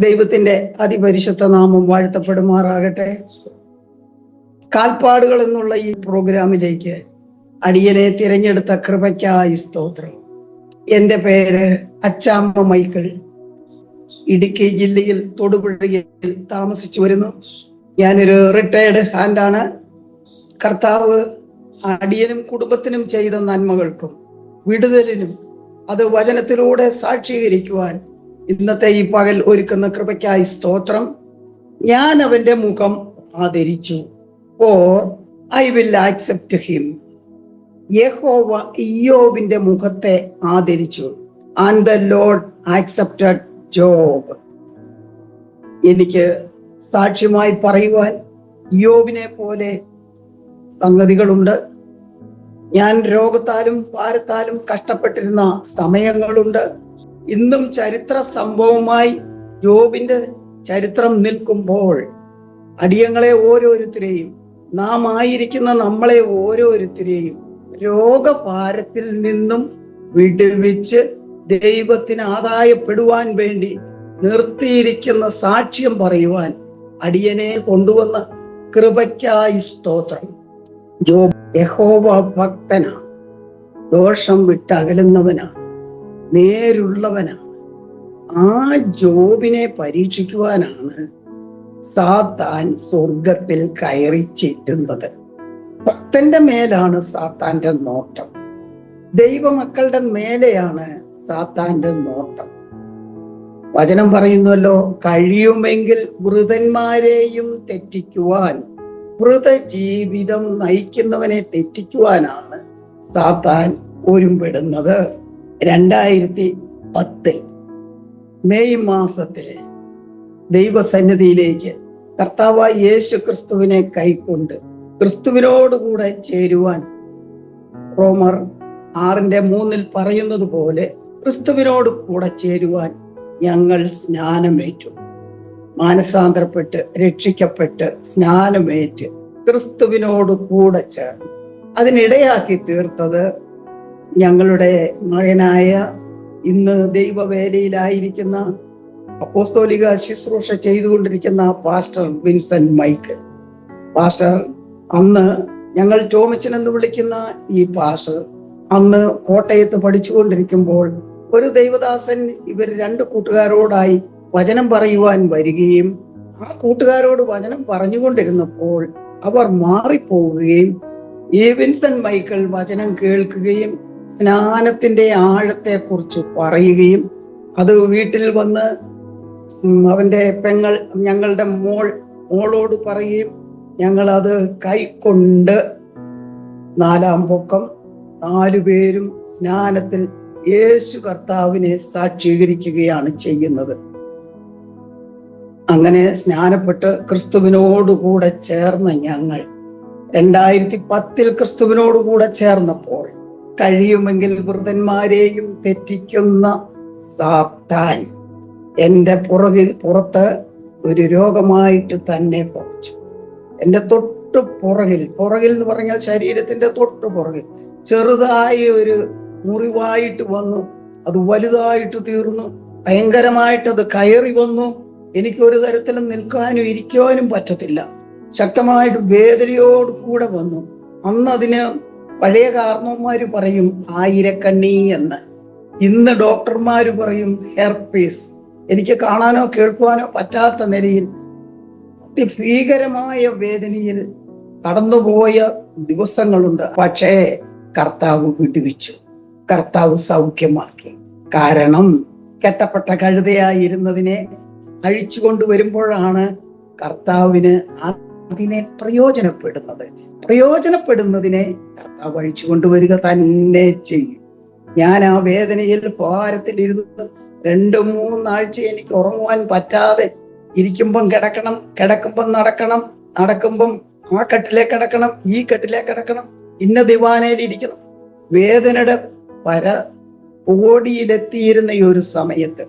ദൈവത്തിന്റെ അതിപരിശുദ്ധ നാമം വാഴ്ത്തപ്പെടുമാറാകട്ടെ. കാൽപ്പാടുകൾ എന്നുള്ള ഈ പ്രോഗ്രാമിലേക്ക് അടിയനെ തിരഞ്ഞെടുത്ത കൃപയ്ക്കായി സ്തോത്രം. എൻ്റെ പേര് അച്ചാമ്മ മൈക്കിൾ. ഇടുക്കി ജില്ലയിൽ തൊടുപുഴയിൽ താമസിച്ചു വരുന്നു. ഞാനൊരു റിട്ടയർഡ് ഹാൻഡാണ്. കർത്താവ് അടിയനും കുടുംബത്തിനും ചെയ്ത നന്മകൾക്കും വിടുതലിനും അത് വചനത്തിലൂടെ സാക്ഷീകരിക്കുവാൻ ഇന്നത്തെ ഈ പകൽ ഒരുക്കുന്ന കൃപയ്ക്കായി സ്തോത്രം. ഞാൻ അവന്റെ മുഖം ആദരിച്ചു. Or I will accept him. യഹോവ ഇയ്യോബിന്റെ മുഖത്തെ ആദരിച്ചു. And the Lord accepted job. എനിക്ക് സാക്ഷ്യമായി പറയുവാൻ ഇയ്യോബിനെ പോലെ സംഗതികളുണ്ട്. ഞാൻ രോഗത്താലും ഭാരത്താലും കഷ്ടപ്പെട്ടിരുന്ന സമയങ്ങളുണ്ട്. ഇന്നും ചരിത്ര സംഭവമായി ജോബിന്റെ ചരിത്രം നിൽക്കുമ്പോൾ അടിയങ്ങളെ ഓരോരുത്തരെയും, നാം ആയിരിക്കുന്ന നമ്മളെ ഓരോരുത്തരെയും രോഗഭാരത്തിൽ നിന്നും വിടുവിച്ച് ദൈവത്തിന് ആദായപ്പെടുവാൻ വേണ്ടി നിർത്തിയിരിക്കുന്ന സാക്ഷ്യം പറയുവാൻ അടിയനെ കൊണ്ടുവന്ന കൃപയ്ക്കായി സ്തോത്രം. ജോബ് യഹോവ ഭക്തനാണ്, ദോഷം വിട്ടകലുന്നവനാണ്, നേരുള്ളവനാണ്. ആ ജോബിനെ പരീക്ഷിക്കുവാനാണ് സാത്താൻ സ്വർഗത്തിൽ കയറി ചെല്ലുന്നത്. ഭക്തന്റെ മേലാണ് സാത്താന്റെ നോട്ടം. ദൈവമക്കളുടെ മേലെയാണ് സാത്താന്റെ നോട്ടം. വചനം പറയുന്നല്ലോ, കഴിയുമെങ്കിൽ വൃതന്മാരെയും തെറ്റിക്കുവാൻ, വൃത ജീവിതം നയിക്കുന്നവനെ തെറ്റിക്കുവാനാണ് സാത്താൻ ഒരുമ്പെടുന്നത്. 2010 മെയ് മാസത്തില് ദൈവസന്നിധിയിലേക്ക് കർത്താവായ യേശു ക്രിസ്തുവിനെ കൈക്കൊണ്ട് ക്രിസ്തുവിനോടുകൂടെ ചേരുവാൻ റോമർ 6:3 പറയുന്നത് പോലെ ക്രിസ്തുവിനോട് കൂടെ ചേരുവാൻ ഞങ്ങൾ സ്നാനമേറ്റു. മാനസാന്തരപ്പെട്ട് രക്ഷിക്കപ്പെട്ട് സ്നാനമേറ്റ് ക്രിസ്തുവിനോട് കൂടെ ചേർന്നു. അതിനിടയാക്കി തീർത്തത് ഞങ്ങളുടെ മകനായ, ഇന്ന് ദൈവവേലയിലായിരിക്കുന്ന, അപ്പോസ്തോലിക ശുശ്രൂഷ ചെയ്തുകൊണ്ടിരിക്കുന്ന പാസ്റ്റർ വിൻസെന്റ് മൈക്കിൾ. പാസ്റ്റർ അന്ന് ഞങ്ങൾ ടോമിച്ചൻ എന്ന് വിളിക്കുന്ന ഈ പാസ്റ്റർ അന്ന് കോട്ടയത്ത് പഠിച്ചുകൊണ്ടിരിക്കുമ്പോൾ ഒരു ദൈവദാസൻ ഇവർ 2 കൂട്ടുകാരോടായി വചനം പറയുവാൻ വരികയും ആ കൂട്ടുകാരോട് വചനം പറഞ്ഞുകൊണ്ടിരുന്നപ്പോൾ അവർ മാറിപ്പോവുകയും ഈ വിൻസെന്റ് മൈക്കിൾ വചനം കേൾക്കുകയും സ്നാനത്തിന്റെ ആഴത്തെ കുറിച്ച് പറയുകയും അത് വീട്ടിൽ വന്ന് അവന്റെ പെങ്ങൾ, ഞങ്ങളുടെ മോളോട് പറയുകയും ഞങ്ങൾ അത് കൈക്കൊണ്ട് 4-ാം പൊക്കം 4 പേരും സ്നാനത്തിൽ യേശു കർത്താവിനെ സാക്ഷീകരിക്കുകയാണ് ചെയ്യുന്നത്. അങ്ങനെ സ്നാനപ്പെട്ട് ക്രിസ്തുവിനോടുകൂടെ ചേർന്ന ഞങ്ങൾ 2010 ക്രിസ്തുവിനോടുകൂടെ ചേർന്നപ്പോൾ കഴിയുമെങ്കിൽ വൃതന്മാരെയും തെറ്റിക്കുന്ന സാത്താൻ എൻ്റെ പുറത്ത് ഒരു രോഗമായിട്ട് തന്നെ പറിച്ചു. എൻ്റെ തൊട്ടു പുറകിൽ എന്ന് പറഞ്ഞാൽ ശരീരത്തിന്റെ തൊട്ടു പുറകിൽ ചെറുതായി ഒരു മുറിവായിട്ട് വന്നു. അത് വലുതായിട്ട് തീർന്നു. ഭയങ്കരമായിട്ട് അത് കയറി വന്നു. എനിക്ക് ഒരു തരത്തിലും നിൽക്കാനും ഇരിക്കുവാനും പറ്റത്തില്ല. ശക്തമായിട്ട് വേദനയോട് കൂടെ വന്നു. അന്ന് അതിന് പഴയ കാരണവന്മാര് പറയും 1000 എന്ന്. ഇന്ന് ഡോക്ടർമാര് പറയും ഹെർപ്പീസ്. എനിക്ക് കാണാനോ കേൾക്കുവാനോ പറ്റാത്ത നിലയിൽ അതിഭീകരമായ വേദനയിൽ കടന്നുപോയ ദിവസങ്ങളുണ്ട്. പക്ഷേ കർത്താവ് വിടുവിച്ചു, കർത്താവ് സൗഖ്യമാക്കി. കാരണം കെട്ടപ്പെട്ട കഴുതയായിരുന്നതിനെ അഴിച്ചു കൊണ്ടുവരുമ്പോഴാണ് കർത്താവിന് അതിനെ പ്രയോജനപ്പെടുന്നതിനെ കർത്താവ് അഴിച്ചു കൊണ്ടുവരിക തന്നെ ചെയ്യും. ഞാൻ ആ വേദനയിൽ ഭാരത്തിൽ ഇരുന്ന് 2-3 ആഴ്ച എനിക്ക് ഉറങ്ങുവാൻ പറ്റാതെ ഇരിക്കുമ്പം കിടക്കണം, കിടക്കുമ്പം നടക്കുമ്പം ആ കട്ടിലേക്ക് കിടക്കണം, ഈ കട്ടിലേക്ക് കിടക്കണം, ഇന്ന ദിവാനയിൽ ഇരിക്കണം. വേദനയുടെ ഓടിയിലെത്തിയിരുന്ന ഈ ഒരു സമയത്ത്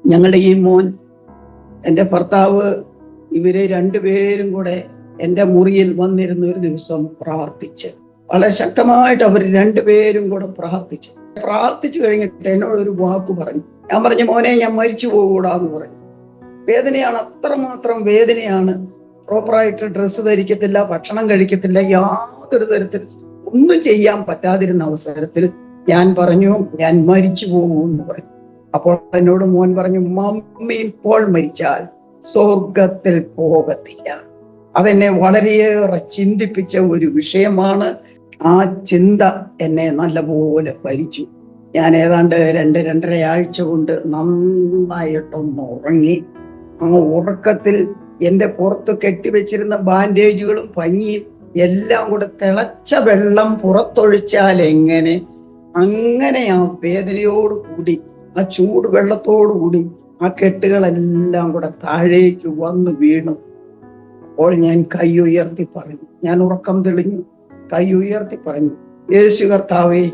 ഞങ്ങളുടെ ഈ മോൻ, എൻ്റെ ഭർത്താവ്, ഇവര് 2 പേരും കൂടെ എൻ്റെ മുറിയിൽ വന്നിരുന്ന ഒരു ദിവസം പ്രാർത്ഥിച്ച്, വളരെ ശക്തമായിട്ട് അവർ 2 പേരും കൂടെ പ്രാർത്ഥിച്ചു കഴിഞ്ഞിട്ട് എന്നോടൊരു വാക്ക് പറഞ്ഞു. ഞാൻ പറഞ്ഞു, മോനെ ഞാൻ മരിച്ചു പോകൂടാന്ന് പറഞ്ഞു. വേദനയാണ്, അത്രമാത്രം വേദനയാണ്. പ്രോപ്പറായിട്ട് ഡ്രസ്സ് ധരിക്കത്തില്ല, ഭക്ഷണം കഴിക്കത്തില്ല, യാതൊരു തരത്തിൽ ഒന്നും ചെയ്യാൻ പറ്റാതിരുന്ന അവസരത്തിൽ ഞാൻ പറഞ്ഞു ഞാൻ മരിച്ചു പോകുമെന്ന് പറഞ്ഞു. അപ്പോൾ എന്നോട് മോൻ പറഞ്ഞു, മമ്മി ഇപ്പോൾ മരിച്ചാൽ സ്വർഗത്തിൽ പോകത്തില്ല. അതെന്നെ വളരെയേറെ ചിന്തിപ്പിച്ച ഒരു വിഷയമാണ്. ആ ചിന്ത എന്നെ നല്ലപോലെ ഭരിച്ചു. ഞാൻ ഏതാണ്ട് 2-2.5 ആഴ്ച കൊണ്ട് നന്നായിട്ടൊന്ന് ഉറങ്ങി. ആ ഉറക്കത്തിൽ എന്റെ പുറത്ത് കെട്ടിവെച്ചിരുന്ന ബാൻഡേജുകളും പഞ്ഞിയും എല്ലാം കൂടെ തിളച്ച വെള്ളം പുറത്തൊഴിച്ചാൽ എങ്ങനെ, അങ്ങനെ ആ വേദനയോട് കൂടി, ആ ചൂട് വെള്ളത്തോടു കൂടി ആ കെട്ടുകളെല്ലാം കൂടെ താഴേക്ക് വന്ന് വീണു. അപ്പോൾ ഞാൻ കൈ ഉയർത്തി പറഞ്ഞു, ഞാൻ ഉറക്കം തെളിഞ്ഞു, കൈ ഉയർത്തി പറഞ്ഞു, യേശു കർത്താവേ,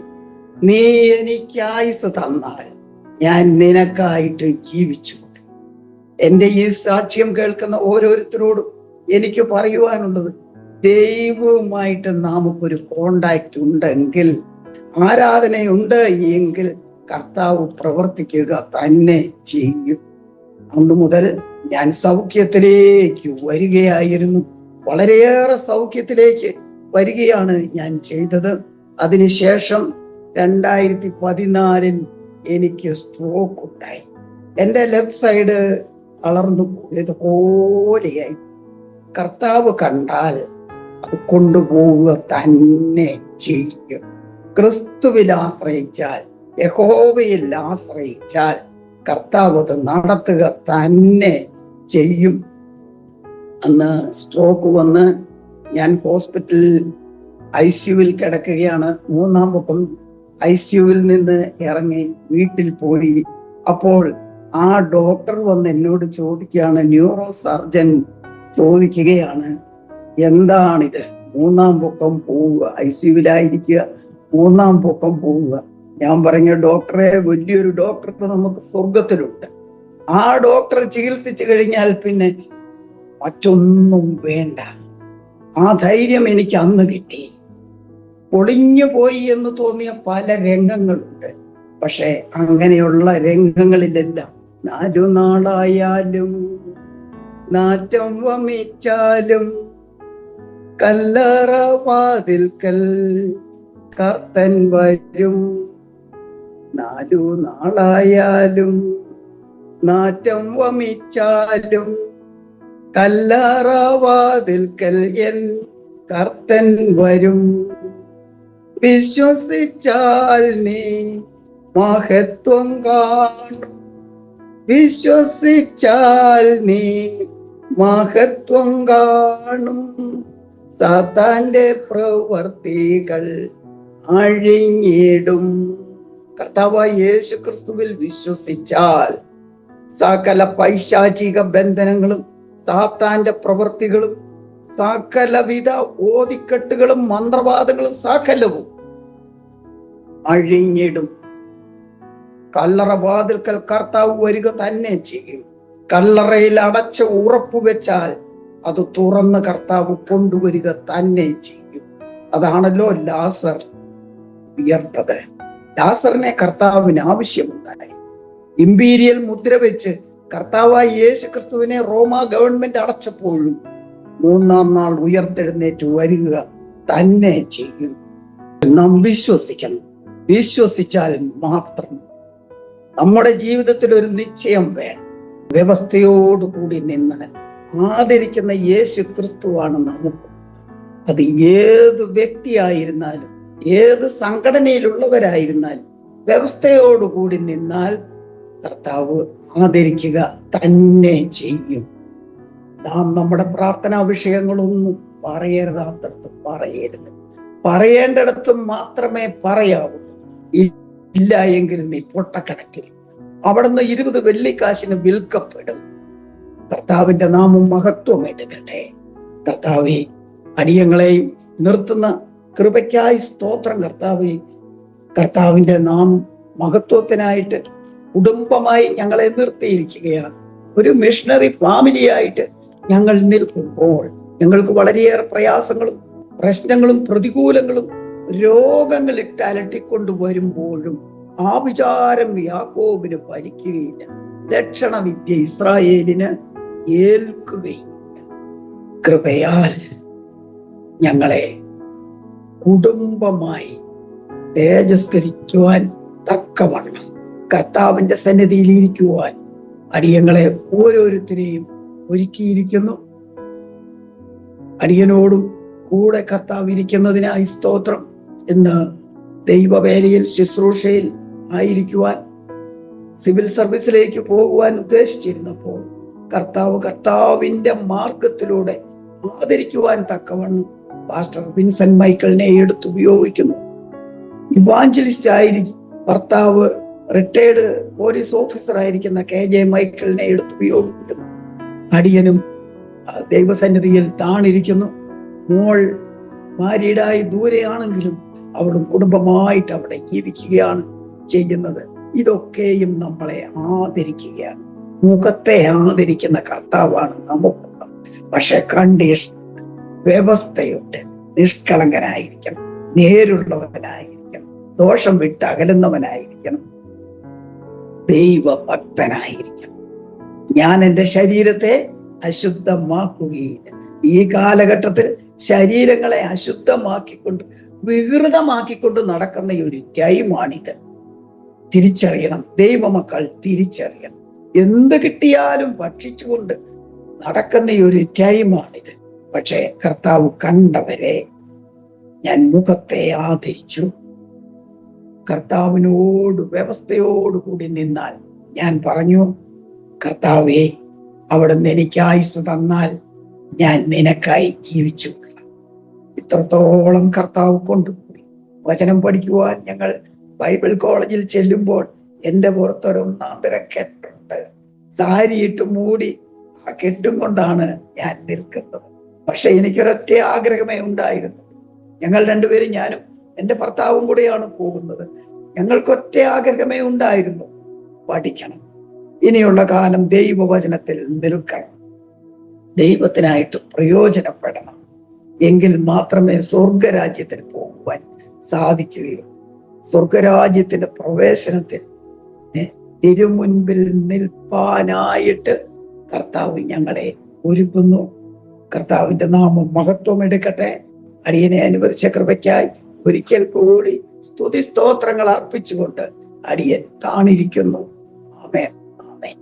നീ എനിക്ക് ആയുസ് തന്നാൽ ഞാൻ നിനക്കായിട്ട് ജീവിച്ചു. എന്റെ ഈ സാക്ഷ്യം കേൾക്കുന്ന ഓരോരുത്തരോടും എനിക്ക് പറയുവാനുള്ളത്, ദൈവവുമായിട്ട് നമുക്കൊരു കോണ്ടാക്ട് ഉണ്ടെങ്കിൽ, ആരാധനയുണ്ട് എങ്കിൽ കർത്താവ് പ്രവർത്തിക്കുക തന്നെ ചെയ്യും. അന്നു മുതൽ ഞാൻ സൗഖ്യത്തിലേക്ക് വരികയായിരുന്നു. വളരെയേറെ സൗഖ്യത്തിലേക്ക് വരികയാണ് ഞാൻ ചെയ്തത്. അതിനുശേഷം 2014 എനിക്ക് സ്ട്രോക്ക് ഉണ്ടായി. എൻ്റെ ലെഫ്റ്റ് സൈഡ് വളർന്നു പോയതുപോലെയായി. കർത്താവ് കണ്ടാൽ അത് കൊണ്ടുപോവുക തന്നെ ചെയ്യും. ക്രിസ്തുവിൽ ആശ്രയിച്ചാൽ, യഹോവയിൽ ആശ്രയിച്ചാൽ കർത്താവ് അത് നടത്തുക തന്നെ ചെയ്യും. അന്ന് സ്ട്രോക്ക് വന്ന് ഞാൻ ഹോസ്പിറ്റലിൽ ICUവിൽ കിടക്കുകയാണ്. 3-ാം പൊക്കം ICUവിൽ നിന്ന് ഇറങ്ങി വീട്ടിൽ പോയി. അപ്പോൾ ആ ഡോക്ടർ വന്ന് എന്നോട് ചോദിക്കുകയാണ്, ന്യൂറോ സർജൻ ചോദിക്കുകയാണ്, എന്താണിത്, 3-ാം പൊക്കം പോവുക, ICUവിലായിരിക്കുക, 3-ാം പൊക്കം പോവുക. ഞാൻ പറഞ്ഞു, ഡോക്ടറെ, വലിയൊരു ഡോക്ടർ നമുക്ക് സ്വർഗത്തിലുണ്ട്. ആ ഡോക്ടർ ചികിത്സിച്ചു കഴിഞ്ഞാൽ പിന്നെ മറ്റൊന്നും വേണ്ട. ആ ധൈര്യം എനിക്ക് അന്ന് കിട്ടി. പൊളിഞ്ഞു പോയി എന്ന് തോന്നിയ പല രംഗങ്ങളുണ്ട്. പക്ഷെ അങ്ങനെയുള്ള രംഗങ്ങളിലെല്ലാം 4 നാളായാലും നാറ്റം വമിച്ചാലും കല്ലറ വാതിൽക്കൽ കർത്തൻ വരും. 4 നാളായാലും നാറ്റം വമിച്ചാലും കല്ലറ വാതിൽക്കൽ എൻ കർത്തൻ വരും. വിശ്വസിച്ചാൽ നീ മഹത്വം കാണും, വിശ്വസിച്ചാൽ നീ മഹത്വം കാണും. സാത്താന്റെ പ്രവർത്തികൾ അഴിഞ്ഞിടും. കർത്താവായ യേശു ക്രിസ്തുവിൽ വിശ്വസിച്ചാൽ സകല പൈശാചിക ബന്ധനങ്ങളും സാത്താന്റെ പ്രവൃത്തികളും സകലവിധ ഓതിക്കെട്ടുകളും മന്ത്രവാദങ്ങളും സകലവും അഴിഞ്ഞിടും. കല്ലറ വാതിൽക്കൽ കർത്താവ് വരിക തന്നെ ചെയ്യും. കല്ലറയിൽ അടച്ച് ഉറപ്പു വെച്ചാൽ അത് തുറന്ന് കർത്താവ് കൊണ്ടുവരിക തന്നെ ചെയ്യും. അതാണല്ലോ ലാസർ ഉയർത്തത്. ലാസറിനെ കർത്താവിന് ആവശ്യമുണ്ടായി. ഇമ്പീരിയൽ മുദ്ര വെച്ച് കർത്താവായ യേശു ക്രിസ്തുവിനെ റോമ ഗവൺമെന്റ് അടച്ചപ്പോഴും 3-ാം നാൾ ഉയർത്തെഴുന്നേറ്റ് വരിക തന്നെ ചെയ്യും. നാം വിശ്വസിക്കണം. വിശ്വസിച്ചാൽ മാത്രം. നമ്മുടെ ജീവിതത്തിൽ ഒരു നിശ്ചയം വേണം. വ്യവസ്ഥയോടുകൂടി നിന്നാൽ ആദരിക്കുന്ന യേശു ക്രിസ്തുവാണ് നമുക്ക്. അത് ഏത് വ്യക്തിയായിരുന്നാലും ഏത് സംഘടനയിലുള്ളവരായിരുന്നാലും വ്യവസ്ഥയോടുകൂടി നിന്നാൽ കർത്താവ് ആദരിക്കുക തന്നെ ചെയ്യും. നാം നമ്മുടെ പ്രാർത്ഥനാ വിഷയങ്ങളൊന്നും പറയരുതാത്തടത്ത് പറയരുത്. പറയേണ്ടിടത്തും മാത്രമേ പറയാവൂ. ഇല്ല എങ്കിൽ നീ പൊട്ടക്കണക്കിൽ അവിടുന്ന് 20 വെള്ളിക്കാശിന് വിൽക്കപ്പെടും. കർത്താവിന്റെ നാമം മഹത്വം എടുക്കട്ടെ. കർത്താവേ, അടിയങ്ങളെയും നിർത്തുന്ന കൃപയ്ക്കായി സ്തോത്രം. കർത്താവേ, കർത്താവിന്റെ നാമം മഹത്വത്തിനായിട്ട് കുടുംബമായി ഞങ്ങളെ നിർത്തിയിരിക്കുകയാണ്. ഒരു മിഷണറി ഫാമിലിയായിട്ട് ഞങ്ങൾ നിൽക്കുമ്പോൾ ഞങ്ങൾക്ക് വളരെയേറെ പ്രയാസങ്ങളും പ്രശ്നങ്ങളും പ്രതികൂലങ്ങളും രോഗങ്ങൾ ഇട്ട് അലട്ടിക്കൊണ്ട് വരുമ്പോഴും ആ വിചാരം യാക്കോബിന് ഫലിക്കുകയില്ല. ലക്ഷണവിദ്യ ഇസ്രായേലിന് ഏൽക്കുകയില്ല. കൃപയാൽ ഞങ്ങളെ കുടുംബമായി തേജസ്കരിക്കുവാൻ തക്കവണ്ണം കർത്താവിന്റെ സന്നിധിയിൽ ഇരിക്കുവാൻ അടിയങ്ങളെ ഓരോരുത്തരെയും ഒരുക്കിയിരിക്കുന്നു. അടിയനോടും കൂടെ കർത്താവ് ഇരിക്കുന്നതിനായി സ്തോത്രം. ഇന്ന് ദൈവവേലയിൽ ശുശ്രൂഷയിൽ ആയിരിക്കുവാൻ സിവിൽ സർവീസിലേക്ക് പോകുവാൻ ഉദ്ദേശിച്ചിരുന്നപ്പോൾ കർത്താവിന്റെ മാർഗത്തിലൂടെ ആദരിക്കുവാൻ തക്കവണ്ണം പാസ്റ്റർ വിൻസെന്റ് മൈക്കിളിനെ എടുത്തുപയോഗിക്കുന്നു. ഇവാഞ്ചലിസ്റ്റ് ആയിരിക്കും ഭർത്താവ് റിട്ടയർഡ് പോലീസ് ഓഫീസർ ആയിരിക്കുന്ന KJ മൈക്കിളിനെ എടുത്തുപയോഗിക്കുന്നു. അടിയനും ദൈവസന്നിധിയിൽ താണിരിക്കുന്നു. മോൾ മാരീഡായി ദൂരെയാണെങ്കിലും അവളും കുടുംബമായിട്ട് അവിടെ ജീവിക്കുകയാണ് ചെയ്യുന്നത്. ഇതൊക്കെയും നമ്മളെ ആദരിക്കുകയാണ്. മുഖത്തെ ആദരിക്കുന്ന കർത്താവാണ് നമുക്ക്. പക്ഷെ കണ്ടീഷൻ, വ്യവസ്ഥയുണ്ട്. നിഷ്കളങ്കനായിരിക്കണം, നേരുള്ളവനായിരിക്കണം, ദോഷം വിട്ട് അകലുന്നവനായിരിക്കണം, ദൈവഭക്തനായിരിക്കണം. ഞാൻ എൻ്റെ ശരീരത്തെ അശുദ്ധമാക്കുകയില്ല. ഈ കാലഘട്ടത്തിൽ ശരീരങ്ങളെ അശുദ്ധമാക്കിക്കൊണ്ട് വികൃതമാക്കിക്കൊണ്ട് നടക്കുന്ന ഒരു ടൈമാണിത്. തിരിച്ചറിയണം, ദൈവമക്കൾ തിരിച്ചറിയണം. എന്ത് കിട്ടിയാലും ഭക്ഷിച്ചുകൊണ്ട് നടക്കുന്ന ഒരു ടൈമാണിത്. പക്ഷേ കർത്താവ് കണ്ടവരെ ഞാൻ മുഖത്തെ ആദരിച്ചു. കർത്താവിനോട് വ്യവസ്ഥയോടുകൂടി നിന്നാൽ ഞാൻ പറഞ്ഞു, കർത്താവേ, അവിടുന്ന് എനിക്ക് ആയുസ് തന്നാൽ ഞാൻ നിനക്കായി ജീവിച്ചു. ഇത്രത്തോളം കർത്താവ് കൊണ്ടുപോയി. വചനം പഠിക്കുവാൻ ഞങ്ങൾ ബൈബിൾ കോളേജിൽ ചെല്ലുമ്പോൾ എൻ്റെ പുറത്തൊരു ഒന്നാന്തരം കെട്ടുണ്ട്. സാരിയിട്ട് മൂടി ആ കെട്ടും കൊണ്ടാണ് ഞാൻ നിൽക്കുന്നത്. പക്ഷെ എനിക്കൊരൊറ്റ ആഗ്രഹമേ ഉണ്ടായിരുന്നു. ഞങ്ങൾ രണ്ടുപേരും, ഞാനും എൻ്റെ ഭർത്താവും കൂടെയാണ് പോകുന്നത്. ഞങ്ങൾക്കൊറ്റ ആഗ്രഹമേ ഉണ്ടായിരുന്നു, പഠിക്കണം. ഇനിയുള്ള കാലം ദൈവവചനത്തിൽ നിൽക്കണം, ദൈവത്തിനായിട്ട് പ്രയോജനപ്പെടണം. എങ്കിൽ മാത്രമേ സ്വർഗരാജ്യത്തിൽ പോകുവാൻ സാധിക്കുകയുള്ളൂ. സ്വർഗരാജ്യത്തിന്റെ പ്രവേശനത്തിൽ തിരുമുൻപിൽ നിൽപ്പാനായിട്ട് കർത്താവ് ഞങ്ങളെ ഒരുക്കുന്നു. കർത്താവിന്റെ നാമം മഹത്വം എടുക്കട്ടെ. അടിയനെ അനുവദിച്ച കൃപയ്ക്കായി ഒരിക്കൽ കൂടി സ്തുതി സ്തോത്രങ്ങൾ അർപ്പിച്ചുകൊണ്ട് അടിയൻ താണിരിക്കുന്നു. ആമേൻ, ആമേൻ.